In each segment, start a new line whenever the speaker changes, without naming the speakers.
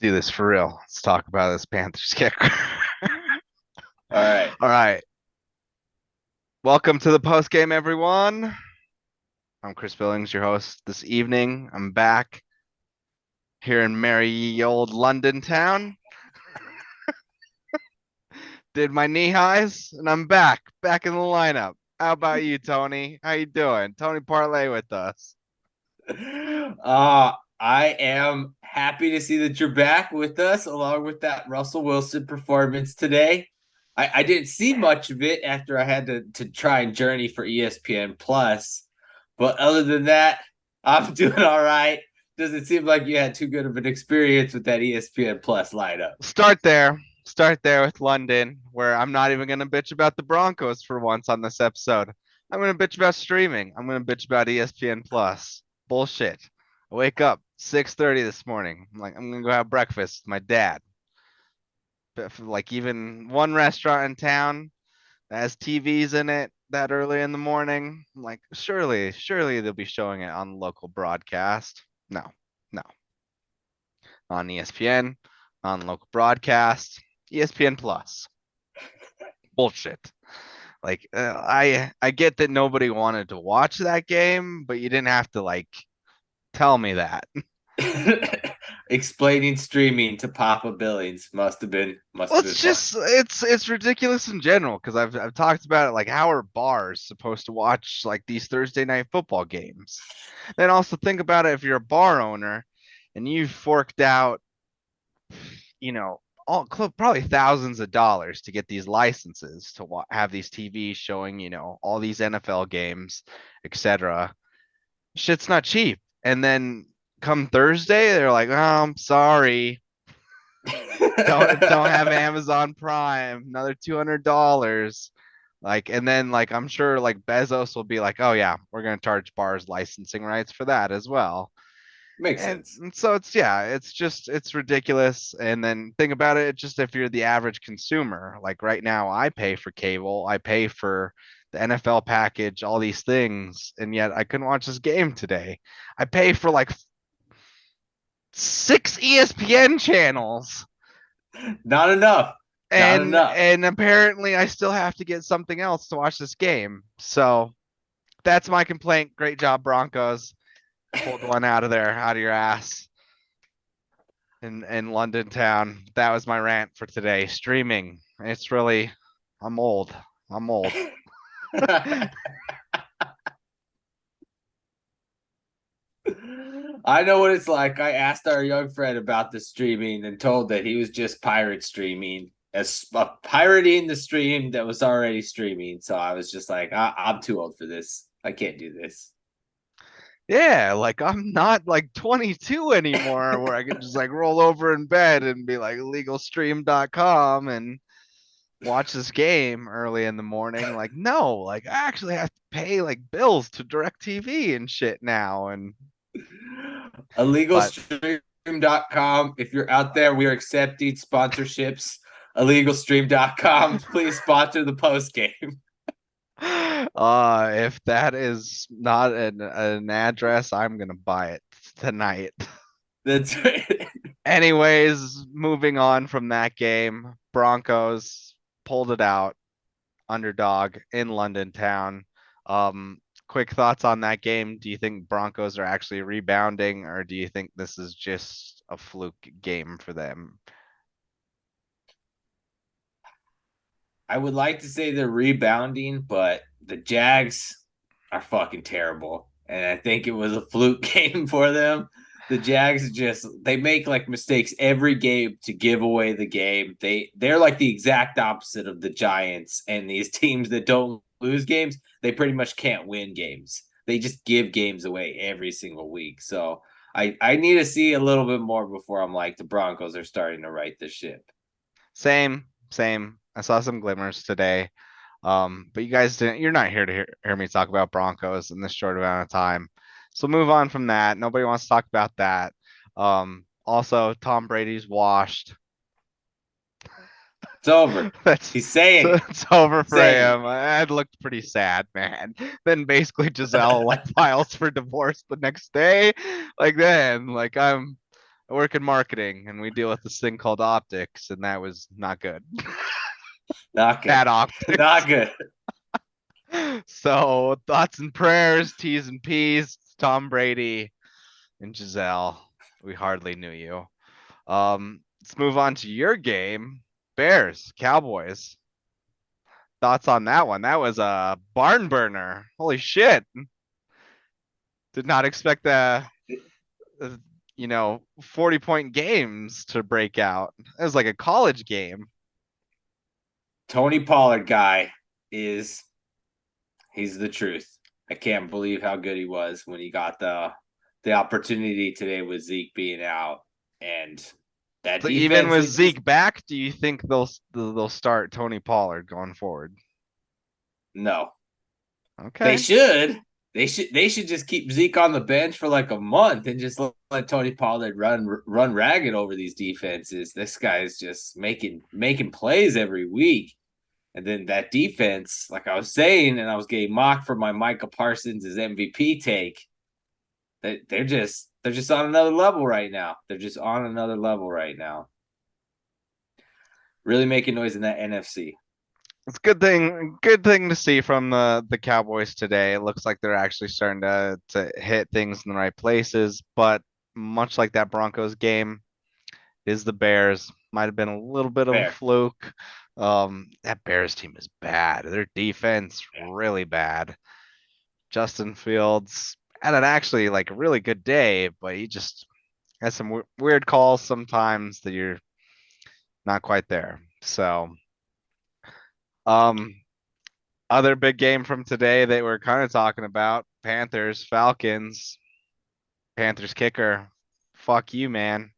Do this for real. Let's talk about this Panthers kicker.
All right.
All right. Welcome to the post game, everyone. I'm Chris Billings, your host this evening. I'm back here in merry old London town. Did my knee highs, and I'm back in the lineup. How about you, Tony? How you doing? Tony Parlay with us.
I am happy to see that you're back with us, along with that Russell Wilson performance today. I didn't see much of it after I had to try and journey for ESPN Plus, but other than that, I'm doing all right. Doesn't seem like you had too good of an experience with that ESPN Plus lineup.
Start there. Start there with London, where I'm not even going to bitch about the Broncos for once on this episode. I'm going to bitch about streaming. I'm going to bitch about ESPN Plus. Bullshit. I wake up 6:30 this morning. I'm going to go have breakfast with my dad. But like even one restaurant in town that has TVs in it that early in the morning, I'm like, surely they'll be showing it on local broadcast. No, no. On ESPN, on local broadcast, ESPN Plus. Bullshit. I get that nobody wanted to watch that game, but you didn't have to tell me that.
Explaining streaming to Papa Billings must
Well,
have been
it's
fun.
just it's ridiculous in general because I've talked about it, like how are bars supposed to watch like these Thursday night football games? Then also think about it if you're a bar owner and you've forked out, you know, probably thousands of dollars to get these licenses to have these TVs showing, all these NFL games, etc. Shit's not cheap. And then come Thursday, they're like, "Oh, I'm sorry, don't have Amazon Prime, another $200." And then I'm sure like Bezos will be like, "Oh yeah, we're gonna charge bars licensing rights for that as well."
Makes
And,
sense.
and so it's ridiculous. And then think about it, just if you're the average consumer, like right now, I pay for cable, I pay for the NFL package, all these things, and yet I couldn't watch this game today. I pay for like six ESPN channels,
Not enough. Not
and
enough.
and apparently I still have to get something else to watch this game. So that's my complaint. Great job, Broncos. Pulled one out of there, out of your ass. In London town. That was my rant for today. Streaming. It's really I'm old. I'm old.
I know what it's like. I asked our young friend about the streaming and told that he was just pirate streaming, as pirating the stream that was already streaming. So I was just like, I'm too old for this. I can't do this.
Yeah, like I'm not like 22 anymore where I can just like roll over in bed and be like legalstream.com and watch this game early in the morning. Like no, like I actually have to pay like bills to direct TV and shit now. And but
Illegalstream.com. If you're out there, we are accepting sponsorships. Illegalstream.com. Please sponsor the post game.
if that is not an address, I'm gonna buy it tonight.
That's right.
Anyways, moving on from that game, Broncos pulled it out, underdog in London town. Um, quick thoughts on that game. Do you think Broncos are actually rebounding, or do you think this is just a fluke game for them?
I would like to say they're rebounding, but the Jags are fucking terrible. And I think it was a fluke game for them. The Jags just they make like mistakes every game to give away the game. They're like the exact opposite of the Giants and these teams that don't lose games. They pretty much can't win games. They just give games away every single week. So I need to see a little bit more before I'm like the Broncos are starting to right the ship.
Same. I saw some glimmers today. But you guys didn't. You're not here to hear me talk about Broncos in this short amount of time. So move on from that. Nobody wants to talk about that. Also, Tom Brady's washed.
It's over.
That's
He's saying
so
it.
it's over for
Saying
him. I looked pretty sad, man. Then basically Giselle like files for divorce the next day. Like then, like I'm I work in marketing, and we deal with this thing called optics, and that was not good.
Not good.
Bad optics.
Not good.
So thoughts and prayers, T's and P's, Tom Brady and Giselle. We hardly knew you. Let's move on to your game. Bears, Cowboys. Thoughts on that one? That was a barn burner. Holy shit. Did not expect uh, 40-point games to break out. It was like a college game.
Tony Pollard guy is he's the truth. I can't believe how good he was when he got the opportunity today with Zeke being out. And that
So even
defense
with
is just
Zeke back, do you think they'll start Tony Pollard going forward?
no. They
Okay.
should. They should just keep Zeke on the bench for like a month and just let Tony Pollard run ragged over these defenses. This guy is just making plays every week. And then that defense, like I was saying, and I was getting mocked for my Micah Parsons' MVP take. They're just on another level right now. They're just on another level right now. Really making noise in that NFC.
It's a good thing to see from the Cowboys today. It looks like they're actually starting to hit things in the right places, but much like that Broncos game, is the Bears. Might have been a little bit of a
Fair.
fluke. That Bears team is bad. Their defense really bad. Justin Fields had an actually like a really good day, but he just has some weird calls sometimes that you're not quite there. So, um, other big game from today that we're kind of talking about, Panthers, Falcons, Panthers kicker. Fuck you, man.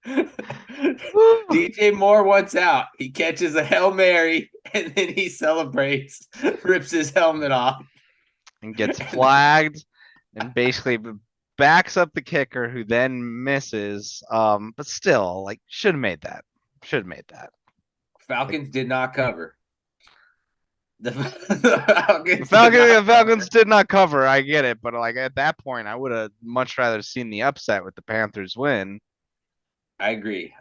DJ Moore wants out. He catches a Hail Mary and then he celebrates, rips his helmet off.
And gets flagged and basically backs up the kicker who then misses. But still, like, should have made that. Should have made that.
Falcons did not cover. The
Falcons did not cover. I get it, but like at that point, I would have much rather seen the upset with the Panthers win.
I agree.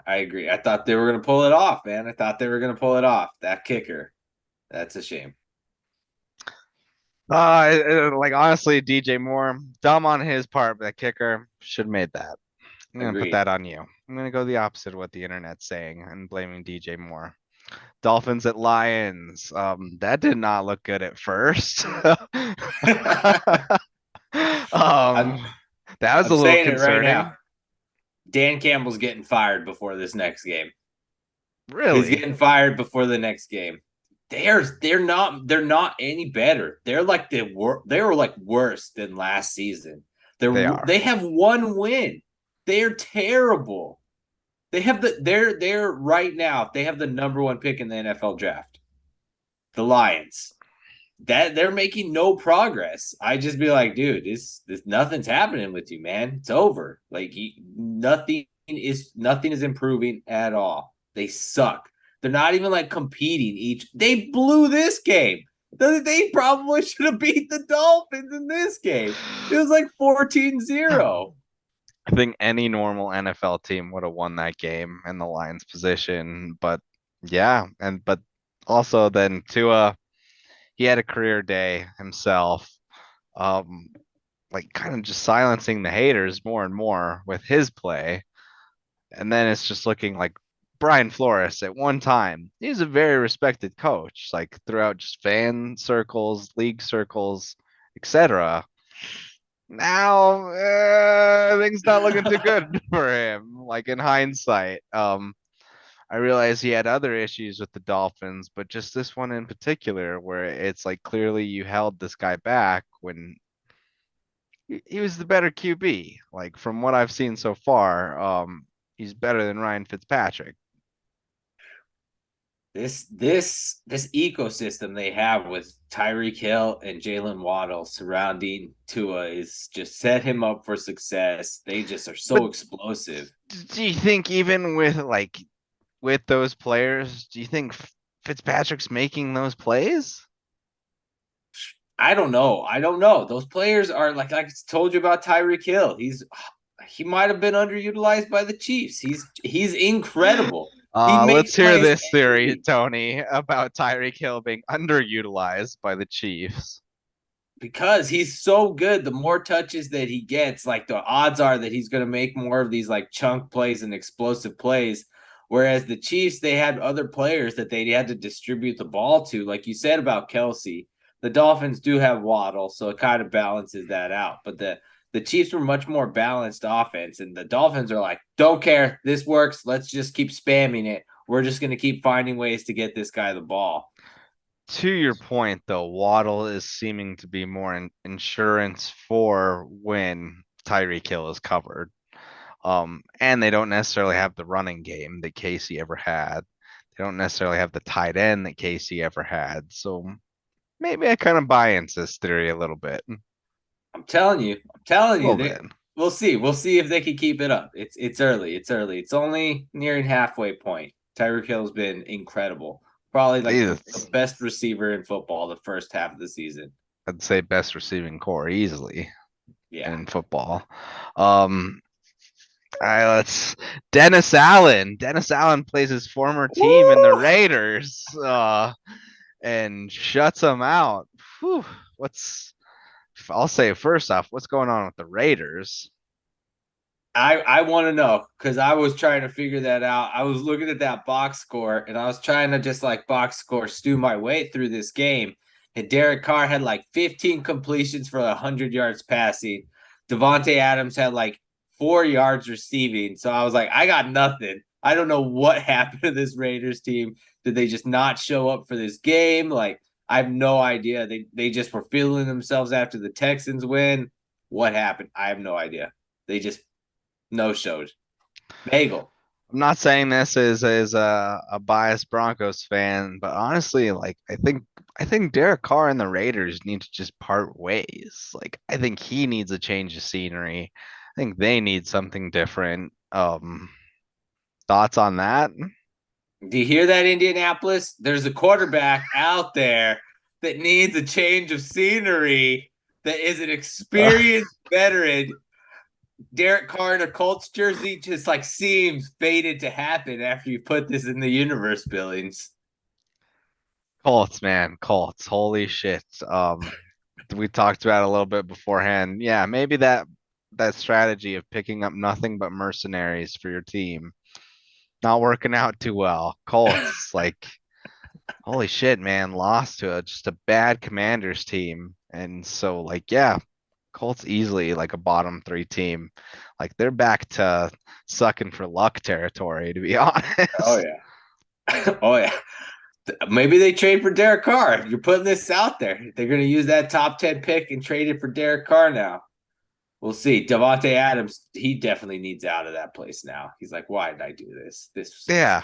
I thought they were going to pull it off, man. I thought they were going to pull it off. That kicker. That's a shame.
Like honestly, DJ Moore, dumb on his part, but that kicker should have made that. I'm gonna put
Agreed.
that on you. I'm gonna go the opposite of what the internet's saying and blaming DJ Moore. Dolphins at Lions. That did not look good at first.
I'm,
That was a
I'm
little
saying it right
concerning.
now. Dan Campbell's getting fired before this next game. He's
Really?
getting fired before the next game. They're not any better. They were like worse than last season.
They are.
They have one win. They're terrible. They're right now. They have the number one pick in the NFL draft. The Lions. That they're making no progress. I just be like, dude, this nothing's happening with you, man. It's over. Like nothing is improving at all. They suck. They're not even like competing each. They blew this game. They probably should have beat the Dolphins in this game. It was like 14-0.
I think any normal NFL team would have won that game in the Lions position. But yeah, but also then Tua, he had a career day himself. Um, like kind of just silencing the haters more and more with his play. And then it's just looking like Brian Flores at one time. He's a very respected coach, like throughout just fan circles, league circles, etc. Now things not looking too good for him. Like in hindsight, I realize he had other issues with the Dolphins, but just this one in particular, where it's like clearly you held this guy back when he was the better QB. Like from what I've seen so far, he's better than Ryan Fitzpatrick.
This ecosystem they have with Tyreek Hill and Jalen Waddle surrounding Tua is just set him up for success. They just are
But
so explosive.
do you think even with those players, do you think Fitzpatrick's making those plays?
I don't know. I don't know. Those players are like I told you about Tyreek Hill. He might have been underutilized by the Chiefs. He's incredible. He makes
Let's hear
plays
this
every
theory,
week
Tony, about Tyreek Hill being underutilized by the Chiefs.
because he's so good. The more touches that he gets, like the odds are that he's going to make more of these like chunk plays and explosive plays. Whereas the Chiefs, they had other players that they had to distribute the ball to, like you said about Kelsey. The Dolphins do have Waddle, so it kind of balances that out. But the Chiefs were much more balanced offense, and the Dolphins are like, don't care, this works. Let's just keep spamming it. We're just going to keep finding ways to get this guy the ball.
To your point, though, Waddle is seeming to be more insurance for when Tyreek Hill is covered. And they don't necessarily have the running game that Casey ever had. They don't necessarily have the tight end that Casey ever had. So maybe I kind of buy into this theory a little bit. A
I'm telling you,
little bit.
we'll see. We'll see if they can keep it up. It's early. It's early. It's only nearing halfway point. Tyreek Hill's been incredible. Probably like the best receiver in football the first half of the season.
I'd say best receiving core easily
Yeah.
in football. Um, all right, let's Dennis Allen. Dennis Allen plays his former team in the
Woo!
Raiders, and shuts them out. Whew, what's I'll say first off, what's going on with the Raiders?
I want to know because I was trying to figure that out. I was looking at that box score and I was trying to just like box score stew my way through this game. And Derek Carr had like 15 completions for 100 yards passing. Devontae Adams had like 4 yards receiving. So I was like, I got nothing. I don't know what happened to this Raiders team. Did they just not show up for this game? Like, I have no idea. They just were feeling themselves after the Texans win. What happened? I have no idea. They just no showed. Bagel.
I'm not saying this as a biased Broncos fan, but honestly, like I think Derek Carr and the Raiders need to just part ways. Like I think he needs a change of scenery. I think they need something different. Thoughts on that?
Do you hear that, Indianapolis? There's a quarterback out there that needs a change of scenery, that is an experienced veteran. Derek Carr in a Colts jersey just like seems fated to happen after you put this in the universe, Billings.
Colts, man, Colts. Holy shit. We talked about it a little bit beforehand. Yeah, maybe that strategy of picking up nothing but mercenaries for your team not working out too well. Colts, like, holy shit, man, lost to just a bad Commanders team. And so, like, yeah, Colts easily like a bottom three team. Like, they're back to sucking for luck territory, to be
Oh
honest.
yeah. Oh yeah. Maybe they trade for Derek Carr. You're putting this out there. They're going to use that top 10 pick and trade it for Derek Carr now. We'll see. Devontae Adams, he definitely needs out of that place now. He's like, why did I do this?
Yeah,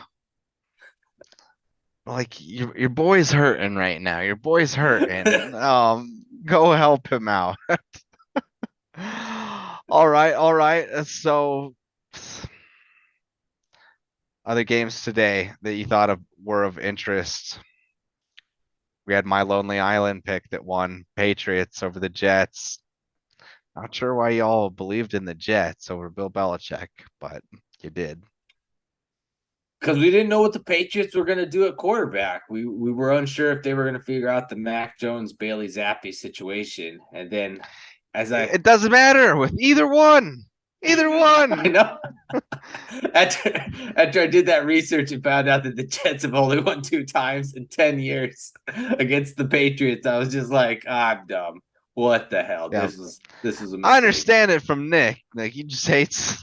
like your boy's hurting right now. Your boy's hurting. Go help him out. All right, all right. So other games today that you thought of were of interest. We had my Lonely Island pick that won Patriots over the Jets. Not sure why y'all believed in the Jets over Bill Belichick, but you did.
because we didn't know what the Patriots were going to do at quarterback. We were unsure if they were going to figure out the Mac Jones Bailey Zappi situation. And then as
It doesn't matter with either one. Either
I
one.
know after I did that research and found out that the Jets have only won 2 times in 10 years against the Patriots, I was just like, I'm dumb. What the hell?
Yeah,
This was a
I
mistake.
understand it from Nick. Like he just hates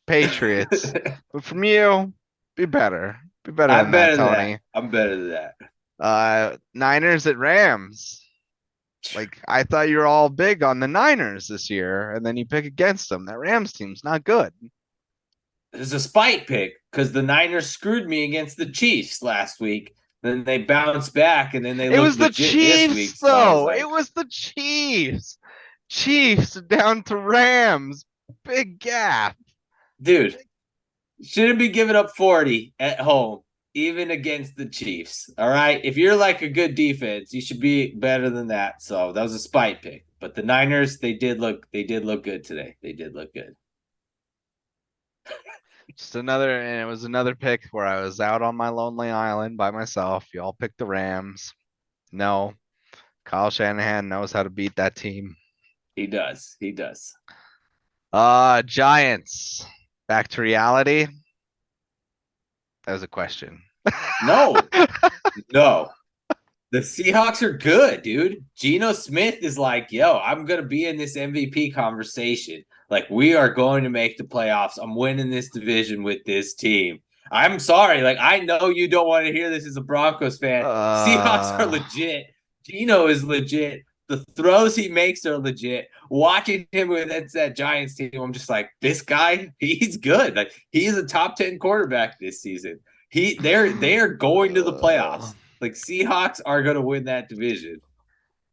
Patriots. But from you, be better. Be better than
I'm
that,
better than that.
Tony.
I'm better than that.
Niners at Rams. Like I thought you were all big on the Niners this year, and then you pick against them. That Rams team's not good.
It's a spite pick because the Niners screwed me against the Chiefs last week. Then they bounced back and then they
It
looked
was the
legit this
Chiefs,
week. So I was
though. It
like,
was the Chiefs. Chiefs down to Rams. Big gap.
dude, shouldn't be giving up 40 at home. even against the Chiefs. All right. If you're like a good defense, you should be better than that. So that was a spite pick. But the Niners, they did look good today. They did look good.
And it was another pick where I was out on my lonely island by myself. You all picked the Rams. No, Kyle Shanahan knows how to beat that team.
He does. He does.
Giants. Back to reality. That was a question.
No. No. The Seahawks are good, dude. Geno Smith is like, yo, I'm going to be in this MVP conversation. Like, we are going to make the playoffs. I'm winning this division with this team. I'm sorry. Like, I know you don't want to hear this as a Broncos fan. Seahawks are legit. Geno is legit. The throws he makes are legit. Watching him with that Giants team, I'm just like, this guy, he's good. Like, he's a top 10 quarterback this season. They are going to the playoffs. Like, Seahawks are going to win that division.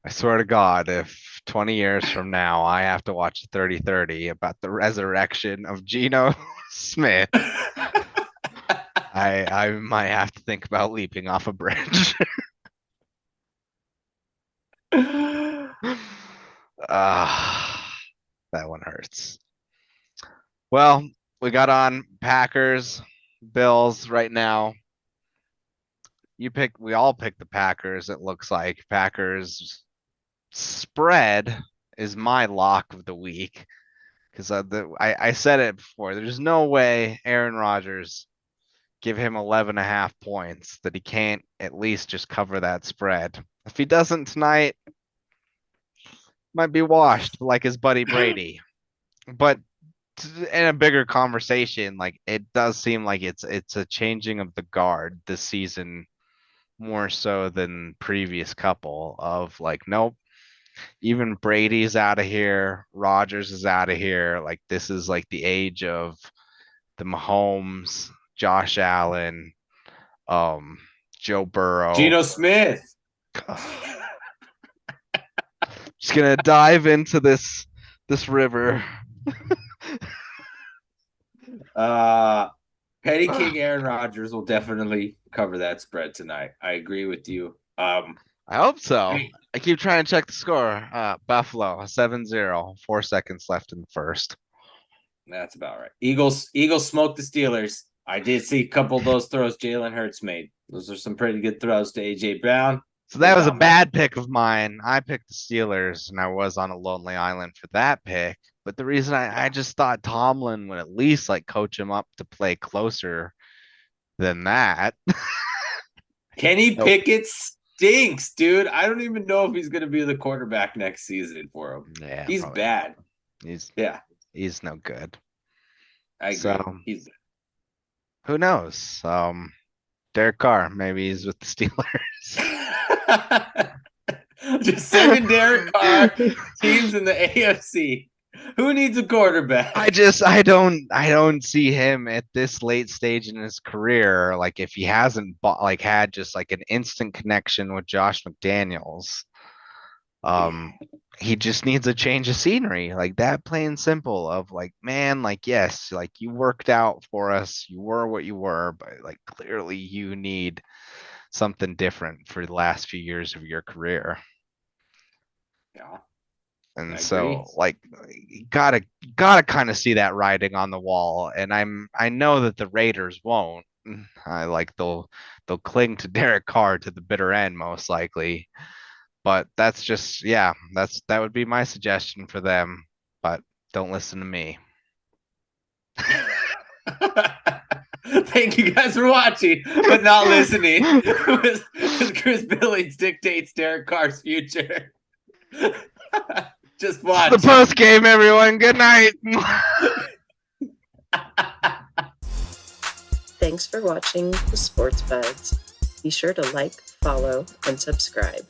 I swear to God, if 20 years from now I have to watch 30-30 about the resurrection of Geno Smith, I might have to think about leaping off a bridge. That one hurts. Well, we got on Packers, Bills right now. We all picked the Packers. It looks like Packers spread is my lock of the week because I said it before. There's no way Aaron Rodgers give him 11.5 points that he can't at least just cover that spread. If he doesn't tonight, might be washed like his buddy Brady. But in a bigger conversation, like it does seem like it's a changing of the guard this season more so than previous couple of like, nope, even Brady's out of here, Rodgers is out of here. Like this is like the age of the Mahomes, Josh Allen, Joe Burrow,
Geno Smith.
Just gonna dive into this river.
Petty King Aaron Rodgers will definitely cover that spread tonight. I agree with you.
I hope so. I keep trying to check the score. Buffalo 7-0, 4 seconds left in the first.
That's about right. Eagles smoked the Steelers. I did see a couple of those throws Jalen Hurts made. Those are some pretty good throws to AJ Brown.
So that was a bad pick of mine. I picked the Steelers, and I was on a lonely island for that pick. But the reason I just thought Tomlin would at least like coach him up to play closer than that.
Kenny Pickett stinks, dude. I don't even know if he's going to be the quarterback next season for him.
Yeah,
he's bad.
He's no good.
I agree.
So, who knows? Derek Carr, maybe he's with the Steelers.
Just sending Derek Carr teams in the AFC. Who needs a quarterback?
I don't see him at this late stage in his career. Like if he hasn't had just like an instant connection with Josh McDaniels, he just needs a change of scenery, like that, plain simple. Of like, man, like yes, like you worked out for us, you were what you were, but like clearly you need something different for the last few years of your career.
Yeah.
And so like gotta kind of see that writing on the wall. And I know that the Raiders won't. They'll cling to Derek Carr to the bitter end, most likely. But that's just that would be my suggestion for them. But don't listen to me.
Thank you guys for watching, but not listening. Because Chris Billings dictates Derek Carr's future. Just watch.
It's the post game, everyone. Good night.
Thanks for watching the Sports Budz. Be sure to like, follow, and subscribe.